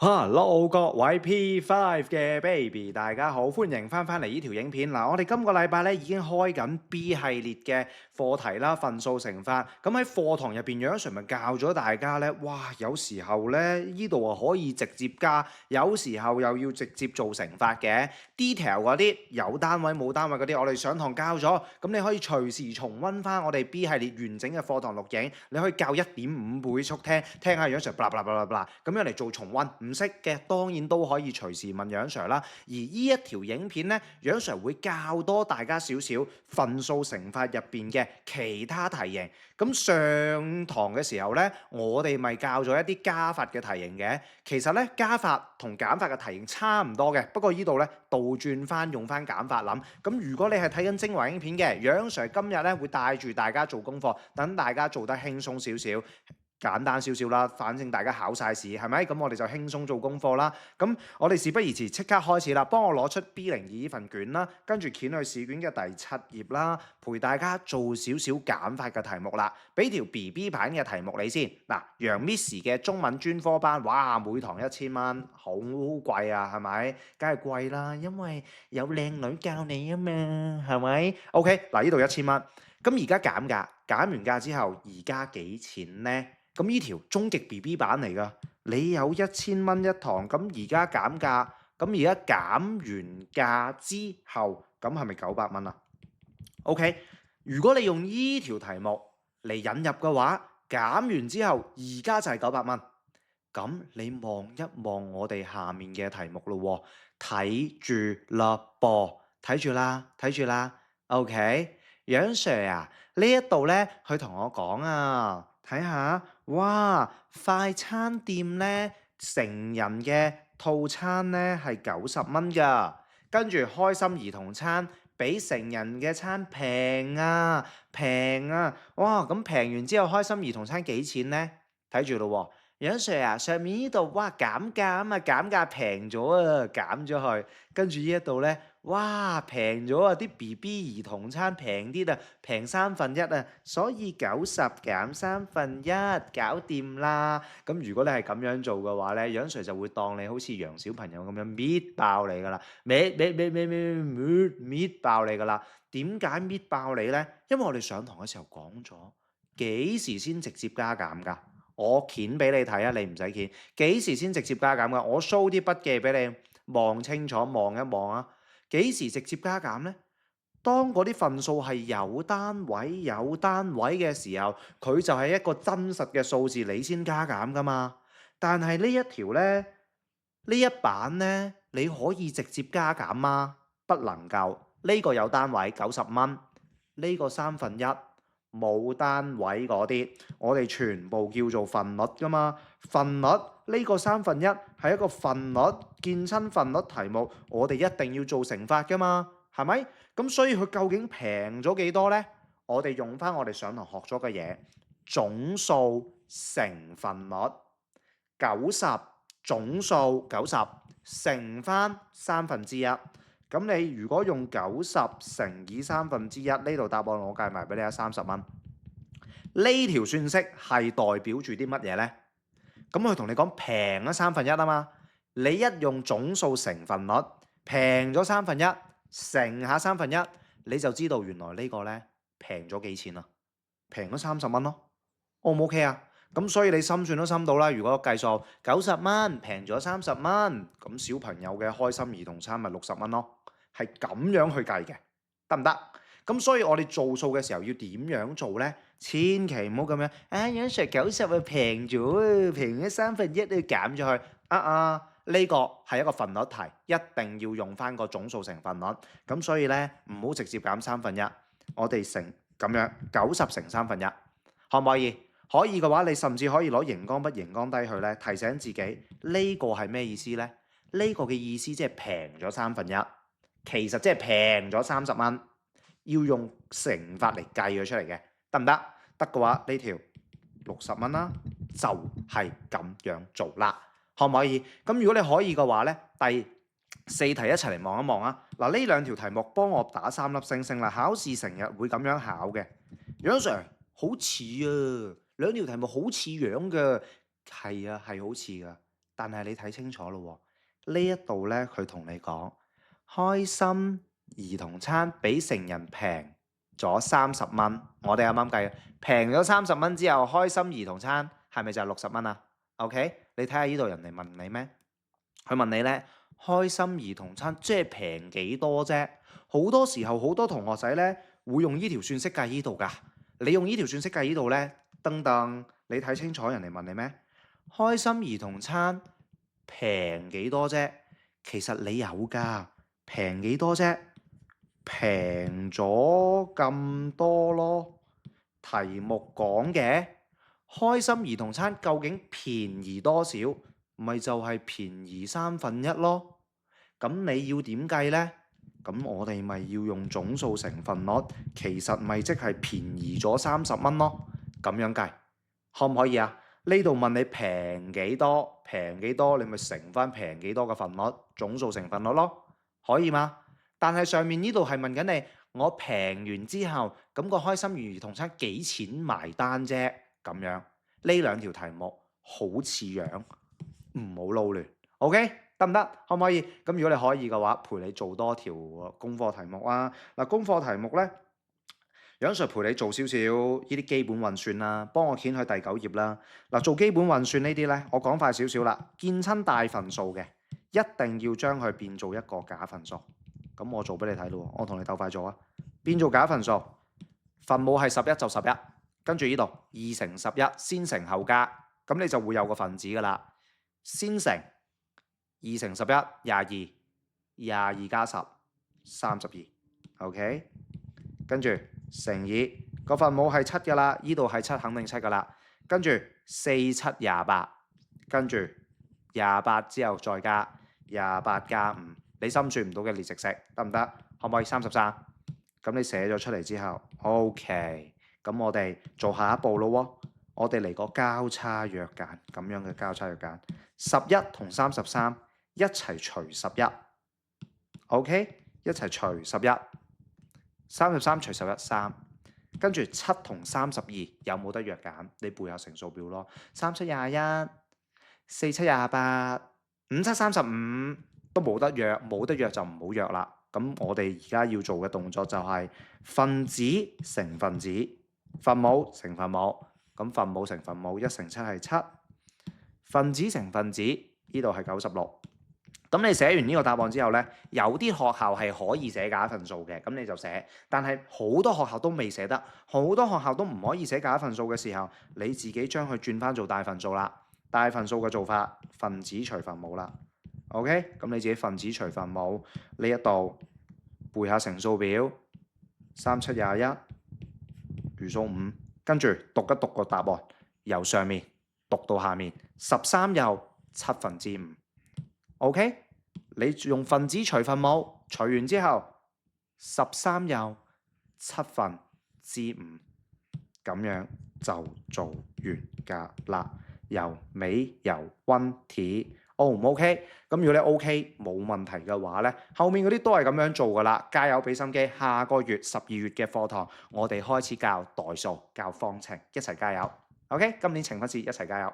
Hello 各位 P5 嘅 baby，大家好，歡迎翻嚟呢條影片嗱。我哋今個禮拜咧已經開緊 B 系列嘅課題啦，份數乘法。咁喺課堂入邊，楊 Sir 咪教咗大家咧，哇！有時候咧呢度啊可以直接加，有時候又要直接做乘法嘅 detail 嗰啲有單位冇單位嗰啲，我哋上堂教咗。咁你可以隨時重溫翻我哋 B 系列完整嘅課堂錄影，你可以較1.5倍速聽下楊 Sir blah blah blah blah blah 咁樣嚟做重溫。唔識嘅當然都可以隨時問楊 Sir 啦。而呢一條影片呢，楊 Sir 會教多大家少少份數乘法入邊嘅其他題型。咁上堂嘅時候呢，我哋咪教咗一啲加法嘅題型嘅。其實呢，加法同減法嘅題型差唔多嘅，不過呢度呢，倒轉翻用翻減法諗。咁如果你係睇緊精華影片嘅，楊 Sir 今日呢會帶住大家做功課，等大家做得輕鬆少少。簡單少少啦，反正大家考晒試係咪？咁我哋就輕鬆做功課啦。咁我哋事不宜遲，即刻開始啦。幫我攞出 B02呢份卷啦，跟住掀去試卷嘅第7頁啦，陪大家做少少減法嘅題目啦。俾條 BB 版嘅題目你先。嗱，楊 Miss 嘅中文專科班，哇，每堂1000蚊，好貴啊，係咪？梗係貴啦，因為有靚女教你啊嘛，係咪 ？OK， 嗱，呢度1000蚊。咁而家減價，減完價之後，而家幾錢呢？咁呢條終極 BB 版嚟㗎，你有1000蚊一堂，咁而家減價，咁而家減完價之後，咁係咪900蚊啊 ？OK， 如果你用呢條題目嚟引入嘅話，減完之後，而家就係900蚊。咁你望一望我哋下面嘅題目咯喎，睇住啦噃，睇住啦，睇住啦。OK， 楊 Sir 啊，呢一度咧，佢同我講啊。睇下，哇！快餐店咧，成人嘅套餐咧係90蚊㗎，跟住開心兒童餐比成人嘅餐平啊，平啊！哇！咁平完之後，開心兒童餐幾錢呢？睇住咯喎，楊 Sir 啊，上面呢度哇減價啊嘛，減價平咗啊，減咗去，跟住呢一度咧。哇，平咗啊！啲 BB 兒童餐平啲啊，平1/3啊，所以90減1/3，搞掂啦。咁如果你係咁樣做嘅話咧，楊 Sir 就會當你好似楊小朋友咁樣搣爆你噶啦，搣爆你噶啦。點解搣爆你咧？因為我哋上堂嘅時候講咗，幾時先直接加減㗎？我掀俾你睇啊，你唔使掀。幾時先直接加減㗎？我 show 啲筆記俾你望清楚，望一望啊。幾時直接加減呢？當嗰啲份數係有單位嘅時候，佢就係一個真實嘅數字，你先加減㗎嘛。但係呢一條呢，呢一版呢，你可以直接加減嗎？不能夠。呢個有單位90蚊，呢個1/3冇單位嗰啲，我哋全部叫做份率㗎嘛。份率呢個1/3係一個份率，見親份率題目，我哋一定要做乘法㗎嘛，係咪？咁所以佢究竟平咗幾多呢？我哋用翻我哋上堂學咗嘅嘢，總數乘份率90，總數90乘翻1/3。咁你如果用90乘以1/3，呢度答案我計埋俾你啊，30蚊。呢條算式係代表住啲乜嘢呢？咁佢同你講平咗1/3啊嘛，你一用總數乘份率，平咗1/3，乘下1/3，你就知道原來呢個呢平咗幾錢啦，平咗30蚊咯。O 唔 OK 啊？咁所以你心算都心到啦。如果計數90蚊平咗30蚊，咁小朋友嘅開心兒童餐咪60蚊咯，係咁樣去計嘅，得唔得？咁所以我哋做數嘅時候要點樣做呢？千祈唔好咁樣，楊 Sir 90啊平咗啊，平咗1/3啊減咗去，呢個係一個份率題，一定要用翻個總數乘份率。咁所以呢，唔好直接減1/3，我哋乘咁樣90乘1/3，可唔可以？可以嘅話，你甚至可以攞熒光筆、熒光低去咧，提醒自己呢個係咩意思呢？呢個嘅意思即係平咗1/3，其實即係平咗30蚊，要用乘法嚟計咗出嚟嘅，得唔得？得嘅話，呢條60蚊啦，就係咁樣做啦，可唔可以？咁如果你可以嘅話呢，第4題一齊嚟望一望啊！嗱，呢兩條題目幫我打3粒星星啦，考試成日會咁樣考嘅。楊 Sir 好似啊，兩條題目好似樣㗎，係啊，係好似㗎，但係你睇清楚咯喎，呢一度咧佢同你講，開心兒童餐比成人平咗30蚊。我哋啱啱計，平咗30蚊之後，開心兒童餐係咪就係60蚊啊 ？OK， 你睇下呢度人哋問你咩？佢問你咧，開心兒童餐即係平幾多啫？好多時候好多同學仔咧會用呢條算式計呢度㗎。你用呢條算式計呢度咧，噔噔，你睇清楚人哋問你咩？開心兒童餐平幾多啫？其實你有㗎，平幾多啫？平咗咁多咯。題目講嘅開心兒童餐究竟便宜多少？咪就係便宜1/3咯。咁你要點計呢？咁我哋咪要用總數成分率，其實咪即係便宜咗30蚊咯。咁樣計可唔可以啊？呢度問你平幾多，平幾多，你咪乘翻平幾多嘅份率，總數成分率咯，可以嗎？但係上面呢度係問緊你，我平完之後，咁個開心兒童餐幾錢埋單啫？咁樣呢兩條題目好似樣，唔好撈亂。OK， 得唔得？可唔可以？咁如果你可以嘅話，陪你做多條功課題目啊。嗱，功課題目呢，楊 Sir 陪你做少少呢啲基本運算啦，幫我掀去第9頁啦。嗱，做基本運算呢啲呢，我講快少少啦。見親大份數嘅，一定要將佢變做一個假份數。咁我做俾你睇咯，我同你鬥快做啊！變做假份數，分母係11就11，跟住呢度2乘11，先乘後加，咁你就會有個分子噶啦。先乘2乘11 22，22加10 32。OK， 跟住乘以個分母係7噶啦，呢度係7肯定7噶啦。跟住4、7、28，跟住28之後再加28加5。你心算唔到嘅列直式得唔得？可唔可以33？咁你寫咗出嚟之後 ，OK， 咁我哋做下一步咯喎。我哋嚟個交叉約簡，咁樣嘅交叉約簡，11同33一齊除11 ，OK， 一齊除11，33除11 3，跟住7同32有冇得約簡？你背下乘數表咯，3、7、21，4、7、28，5、7、35都冇得約，冇得約就唔好約啦。咁我哋而家要做嘅動作就係分子乘分子，分母乘分母。咁分母乘分母，1乘7係7，分子乘分子，呢度係96。咁你寫完呢個答案之後呢，有啲學校係可以寫假份數嘅，咁你就寫。但係好多學校都未寫得，好多學校都唔可以寫假份數嘅時候，你自己將佢轉翻做大份數啦。大份數嘅做法，分子除分母啦。OK， 咁你自己分子除分母呢一度背下乘數表，3、7、21，餘數5。跟住讀一讀個答案，由上面讀到下面，13又5/7。OK， 你用分子除分母，除完之後13又5/7，咁樣就做完㗎啦。由美由溫體 O 唔 OK？ 咁如果你 OK 冇問題嘅話呢，後面嗰啲都係咁樣做㗎啦。加油俾心機，下個月12月嘅課堂，我哋開始教代數、教方程，一齊加油。OK， 今年懲罰試一齊加油。